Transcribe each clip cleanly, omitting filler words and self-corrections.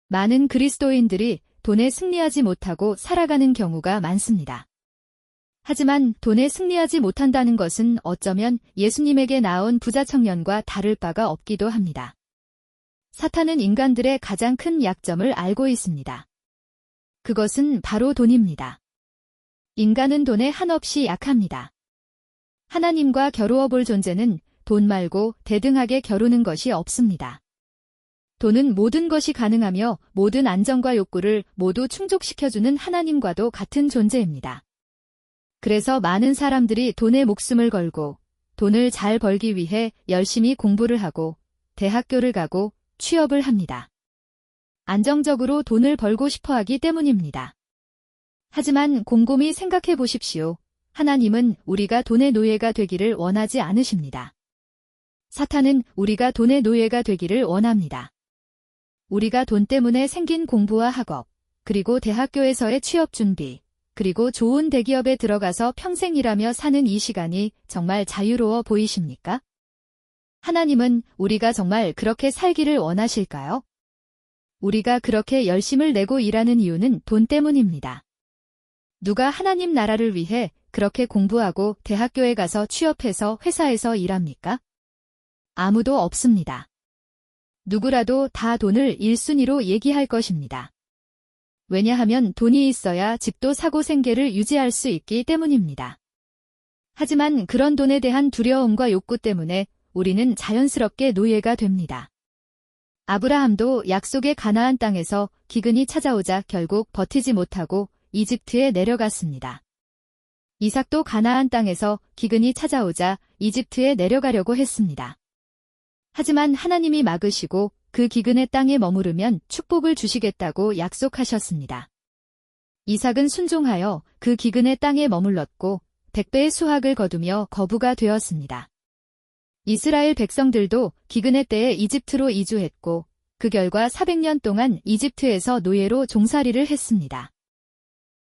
많은 그리스도인들이 돈에 승리하지 못하고 살아가는 경우가 많습니다. 하지만 돈에 승리하지 못한다는 것은 어쩌면 예수님에게 나온 부자 청년과 다를 바가 없기도 합니다. 사탄은 인간들의 가장 큰 약점을 알고 있습니다. 그것은 바로 돈입니다. 인간은 돈에 한없이 약합니다. 하나님과 겨루어 볼 존재는 돈 말고 대등하게 겨루는 것이 없습니다. 돈은 모든 것이 가능하며 모든 안정과 욕구를 모두 충족시켜주는 하나님과도 같은 존재입니다. 그래서 많은 사람들이 돈에 목숨을 걸고 돈을 잘 벌기 위해 열심히 공부를 하고 대학교를 가고 취업을 합니다. 안정적으로 돈을 벌고 싶어 하기 때문입니다. 하지만 곰곰이 생각해 보십시오. 하나님은 우리가 돈의 노예가 되기를 원하지 않으십니다. 사탄은 우리가 돈의 노예가 되기를 원합니다. 우리가 돈 때문에 생긴 공부와 학업, 그리고 대학교에서의 취업 준비, 그리고 좋은 대기업에 들어가서 평생 일하며 사는 이 시간이 정말 자유로워 보이십니까? 하나님은 우리가 정말 그렇게 살기를 원하실까요? 우리가 그렇게 열심을 내고 일하는 이유는 돈 때문입니다. 누가 하나님 나라를 위해 그렇게 공부하고 대학교에 가서 취업해서 회사에서 일합니까? 아무도 없습니다. 누구라도 다 돈을 1순위로 얘기할 것입니다. 왜냐하면 돈이 있어야 집도 사고 생계를 유지할 수 있기 때문입니다. 하지만 그런 돈에 대한 두려움과 욕구 때문에 우리는 자연스럽게 노예가 됩니다. 아브라함도 약속의 가나안 땅에서 기근이 찾아오자 결국 버티지 못하고 이집트에 내려갔습니다. 이삭도 가나안 땅에서 기근이 찾아오자 이집트에 내려가려고 했습니다. 하지만 하나님이 막으시고 그 기근의 땅에 머무르면 축복을 주시겠다고 약속하셨습니다. 이삭은 순종하여 그 기근의 땅에 머물렀고 100배의 수확을 거두며 거부가 되었습니다. 이스라엘 백성들도 기근의 때에 이집트로 이주했고 그 결과 400년 동안 이집트에서 노예로 종살이를 했습니다.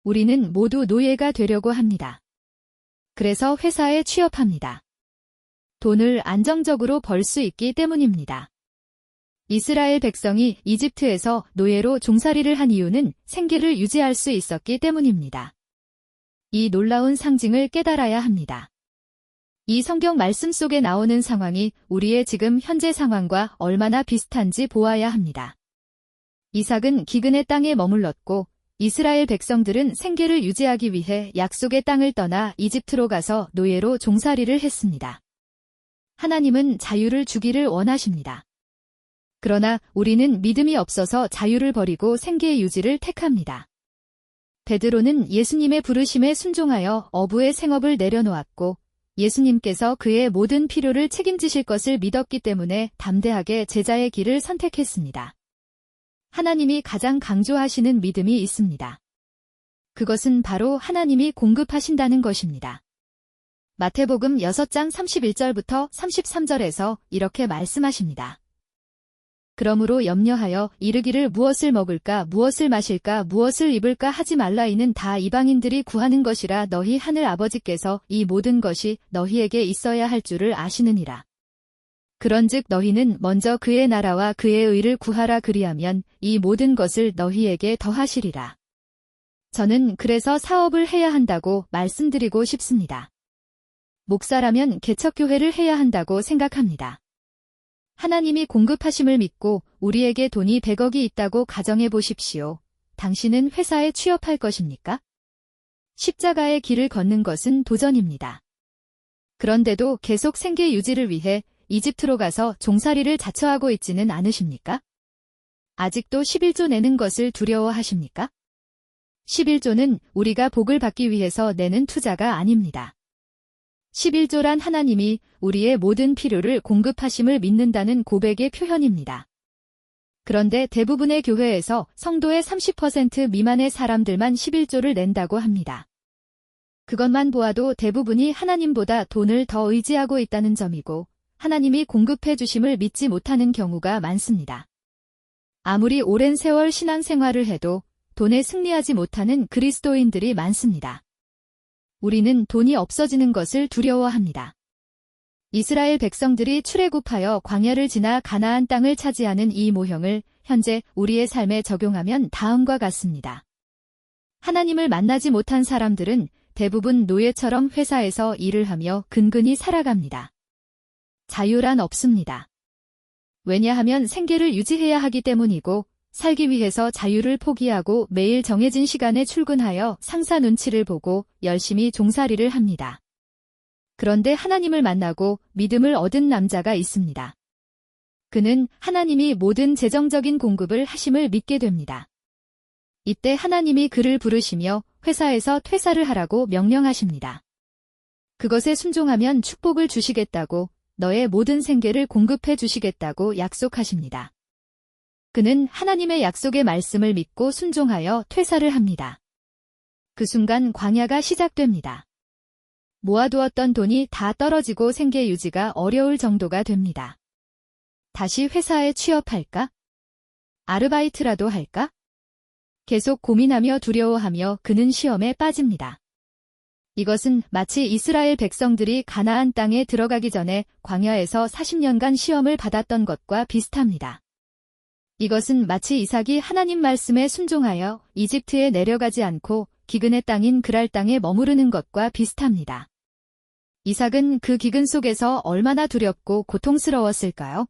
우리는 모두 노예가 되려고 합니다. 그래서 회사에 취업합니다. 돈을 안정적으로 벌 수 있기 때문입니다. 이스라엘 백성이 이집트에서 노예로 종살이를 한 이유는 생계를 유지할 수 있었기 때문입니다. 이 놀라운 상징을 깨달아야 합니다. 이 성경 말씀 속에 나오는 상황이 우리의 지금 현재 상황과 얼마나 비슷한지 보아야 합니다. 이삭은 기근의 땅에 머물렀고 이스라엘 백성들은 생계를 유지하기 위해 약속의 땅을 떠나 이집트로 가서 노예로 종살이를 했습니다. 하나님은 자유를 주기를 원하십니다. 그러나 우리는 믿음이 없어서 자유를 버리고 생계 유지를 택합니다. 베드로는 예수님의 부르심에 순종하여 어부의 생업을 내려놓았고 예수님께서 그의 모든 필요를 책임지실 것을 믿었기 때문에 담대하게 제자의 길을 선택했습니다. 하나님이 가장 강조하시는 믿음이 있습니다. 그것은 바로 하나님이 공급하신다는 것입니다. 마태복음 6장 31절부터 33절에서 이렇게 말씀하십니다. 그러므로 염려하여 이르기를 무엇을 먹을까 무엇을 마실까 무엇을 입을까 하지 말라 이는 다 이방인들이 구하는 것이라 너희 하늘 아버지께서 이 모든 것이 너희에게 있어야 할 줄을 아시느니라. 그런즉 너희는 먼저 그의 나라와 그의 의를 구하라 그리하면 이 모든 것을 너희에게 더하시리라. 저는 그래서 사업을 해야 한다고 말씀드리고 싶습니다. 목사라면 개척교회를 해야 한다고 생각합니다. 하나님이 공급하심을 믿고 우리에게 돈이 100억이 있다고 가정해 보십시오. 당신은 회사에 취업할 것입니까? 십자가의 길을 걷는 것은 도전입니다. 그런데도 계속 생계 유지를 위해 이집트로 가서 종살이를 자처하고 있지는 않으십니까? 아직도 11조 내는 것을 두려워하십니까? 11조는 우리가 복을 받기 위해서 내는 투자가 아닙니다. 11조란 하나님이 우리의 모든 필요를 공급하심을 믿는다는 고백의 표현입니다. 그런데 대부분의 교회에서 성도의 30% 미만의 사람들만 11조를 낸다고 합니다. 그것만 보아도 대부분이 하나님보다 돈을 더 의지하고 있다는 점이고 하나님이 공급해 주심을 믿지 못하는 경우가 많습니다. 아무리 오랜 세월 신앙생활을 해도 돈에 승리하지 못하는 그리스도인들이 많습니다. 우리는 돈이 없어지는 것을 두려워합니다. 이스라엘 백성들이 출애굽하여 광야를 지나 가나안 땅을 차지하는 이 모형을 현재 우리의 삶에 적용하면 다음과 같습니다. 하나님을 만나지 못한 사람들은 대부분 노예처럼 회사에서 일을 하며 근근히 살아갑니다. 자유란 없습니다. 왜냐하면 생계를 유지해야 하기 때문이고 살기 위해서 자유를 포기하고 매일 정해진 시간에 출근하여 상사 눈치를 보고 열심히 종살이를 합니다. 그런데 하나님을 만나고 믿음을 얻은 남자가 있습니다. 그는 하나님이 모든 재정적인 공급을 하심을 믿게 됩니다. 이때 하나님이 그를 부르시며 회사에서 퇴사를 하라고 명령하십니다. 그것에 순종하면 축복을 주시겠다고 너의 모든 생계를 공급해 주시겠다고 약속하십니다. 그는 하나님의 약속의 말씀을 믿고 순종하여 퇴사를 합니다. 그 순간 광야가 시작됩니다. 모아두었던 돈이 다 떨어지고 생계 유지가 어려울 정도가 됩니다. 다시 회사에 취업할까? 아르바이트라도 할까? 계속 고민하며 두려워하며 그는 시험에 빠집니다. 이것은 마치 이스라엘 백성들이 가나안 땅에 들어가기 전에 광야에서 40년간 시험을 받았던 것과 비슷합니다. 이것은 마치 이삭이 하나님 말씀에 순종하여 이집트에 내려가지 않고 기근의 땅인 그랄 땅에 머무르는 것과 비슷합니다. 이삭은 그 기근 속에서 얼마나 두렵고 고통스러웠을까요?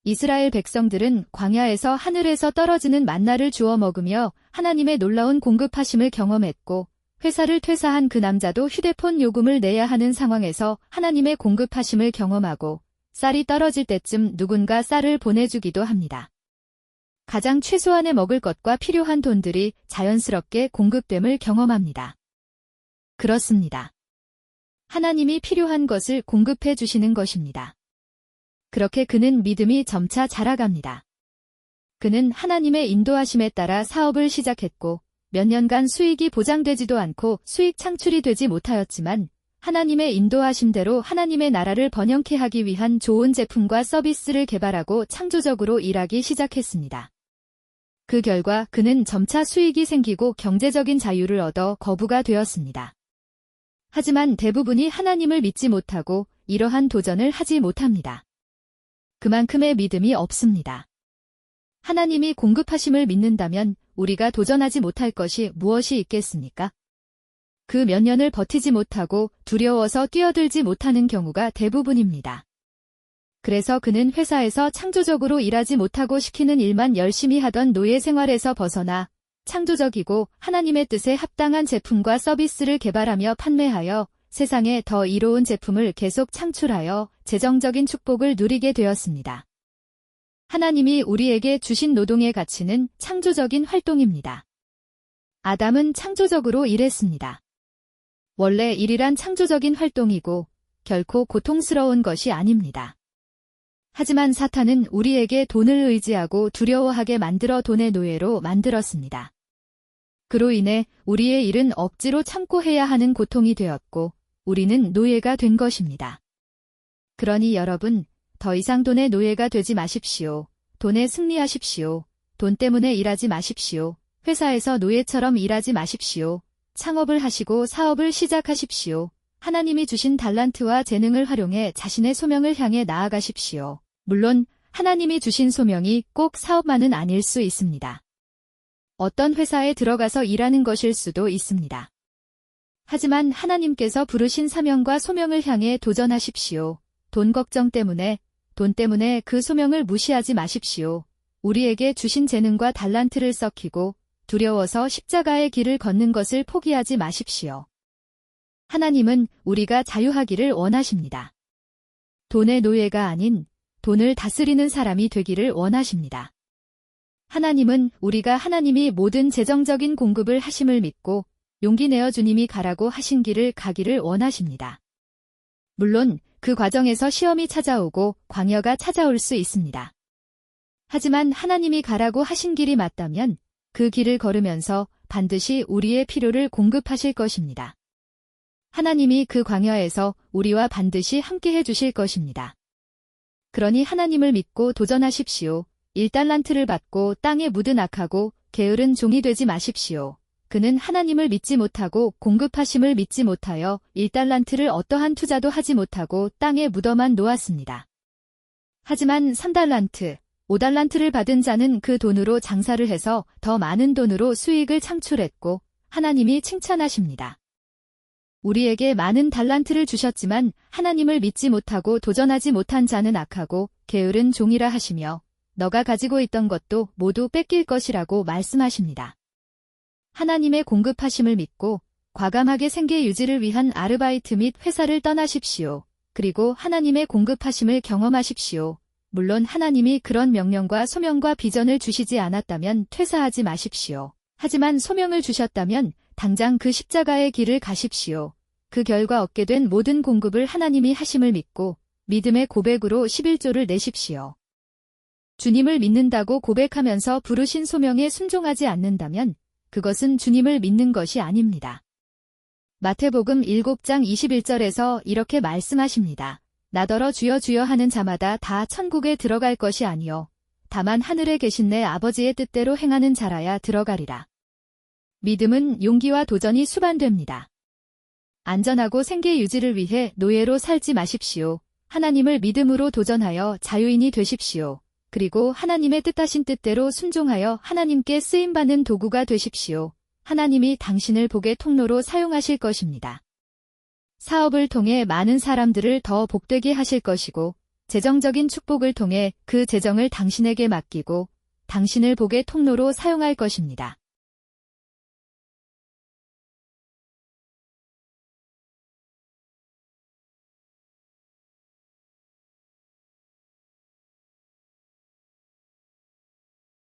이스라엘 백성들은 광야에서 하늘에서 떨어지는 만나를 주워 먹으며 하나님의 놀라운 공급하심을 경험했고 회사를 퇴사한 그 남자도 휴대폰 요금을 내야 하는 상황에서 하나님의 공급하심을 경험하고 쌀이 떨어질 때쯤 누군가 쌀을 보내주기도 합니다. 가장 최소한의 먹을 것과 필요한 돈들이 자연스럽게 공급됨을 경험합니다. 그렇습니다. 하나님이 필요한 것을 공급해 주시는 것입니다. 그렇게 그는 믿음이 점차 자라갑니다. 그는 하나님의 인도하심에 따라 사업을 시작했고 몇 년간 수익이 보장되지도 않고 수익 창출이 되지 못하였지만 하나님의 인도하심대로 하나님의 나라를 번영케 하기 위한 좋은 제품과 서비스를 개발하고 창조적으로 일하기 시작했습니다. 그 결과 그는 점차 수익이 생기고 경제적인 자유를 얻어 거부가 되었습니다. 하지만 대부분이 하나님을 믿지 못하고 이러한 도전을 하지 못합니다. 그만큼의 믿음이 없습니다. 하나님이 공급하심을 믿는다면 우리가 도전하지 못할 것이 무엇이 있겠습니까? 그 몇 년을 버티지 못하고 두려워서 뛰어들지 못하는 경우가 대부분입니다. 그래서 그는 회사에서 창조적으로 일하지 못하고 시키는 일만 열심히 하던 노예 생활에서 벗어나 창조적이고 하나님의 뜻에 합당한 제품과 서비스를 개발하며 판매하여 세상에 더 이로운 제품을 계속 창출하여 재정적인 축복을 누리게 되었습니다. 하나님이 우리에게 주신 노동의 가치는 창조적인 활동입니다. 아담은 창조적으로 일했습니다. 원래 일이란 창조적인 활동이고 결코 고통스러운 것이 아닙니다. 하지만 사탄은 우리에게 돈을 의지하고 두려워하게 만들어 돈의 노예로 만들었습니다. 그로 인해 우리의 일은 억지로 참고 해야 하는 고통이 되었고 우리는 노예가 된 것입니다. 그러니 여러분, 더 이상 돈의 노예가 되지 마십시오. 돈에 승리하십시오. 돈 때문에 일하지 마십시오. 회사에서 노예처럼 일하지 마십시오. 창업을 하시고 사업을 시작하십시오. 하나님이 주신 달란트와 재능을 활용해 자신의 소명을 향해 나아가십시오. 물론 하나님이 주신 소명이 꼭 사업만은 아닐 수 있습니다. 어떤 회사에 들어가서 일하는 것일 수도 있습니다. 하지만 하나님께서 부르신 사명과 소명을 향해 도전하십시오. 돈 걱정 때문에, 돈 때문에 그 소명을 무시하지 마십시오. 우리에게 주신 재능과 달란트를 썩히고 두려워서 십자가의 길을 걷는 것을 포기하지 마십시오. 하나님은 우리가 자유하기를 원하십니다. 돈의 노예가 아닌 돈을 다스리는 사람이 되기를 원하십니다. 하나님은 우리가 하나님이 모든 재정적인 공급을 하심을 믿고 용기 내어 주님이 가라고 하신 길을 가기를 원하십니다. 물론 그 과정에서 시험이 찾아오고 광야가 찾아올 수 있습니다. 하지만 하나님이 가라고 하신 길이 맞다면 그 길을 걸으면서 반드시 우리의 필요를 공급하실 것입니다. 하나님이 그 광야에서 우리와 반드시 함께 해주실 것입니다. 그러니 하나님을 믿고 도전하십시오. 1달란트를 받고 땅에 묻은 악하고 게으른 종이 되지 마십시오. 그는 하나님을 믿지 못하고 공급하심을 믿지 못하여 1달란트를 어떠한 투자도 하지 못하고 땅에 묻어만 놓았습니다. 하지만 3달란트, 5달란트를 받은 자는 그 돈으로 장사를 해서 더 많은 돈으로 수익을 창출했고 하나님이 칭찬하십니다. 우리에게 많은 달란트를 주셨지만 하나님을 믿지 못하고 도전하지 못한 자는 악하고 게으른 종이라 하시며 너가 가지고 있던 것도 모두 뺏길 것이라고 말씀하십니다. 하나님의 공급하심을 믿고 과감하게 생계 유지를 위한 아르바이트 및 회사를 떠나십시오. 그리고 하나님의 공급하심을 경험하십시오. 물론 하나님이 그런 명령과 소명과 비전을 주시지 않았다면 퇴사하지 마십시오. 하지만 소명을 주셨다면 당장 그 십자가의 길을 가십시오. 그 결과 얻게 된 모든 공급을 하나님이 하심을 믿고 믿음의 고백으로 11조를 내십시오. 주님을 믿는다고 고백하면서 부르신 소명에 순종하지 않는다면 그것은 주님을 믿는 것이 아닙니다. 마태복음 7장 21절에서 이렇게 말씀하십니다. 나더러 주여 주여 하는 자마다 다 천국에 들어갈 것이 아니요 다만 하늘에 계신 내 아버지의 뜻대로 행하는 자라야 들어가리라. 믿음은 용기와 도전이 수반됩니다. 안전하고 생계 유지를 위해 노예로 살지 마십시오. 하나님을 믿음으로 도전하여 자유인이 되십시오. 그리고 하나님의 뜻하신 뜻대로 순종하여 하나님께 쓰임받는 도구가 되십시오. 하나님이 당신을 복의 통로로 사용하실 것입니다. 사업을 통해 많은 사람들을 더 복되게 하실 것이고 재정적인 축복을 통해 그 재정을 당신에게 맡기고 당신을 복의 통로로 사용할 것입니다.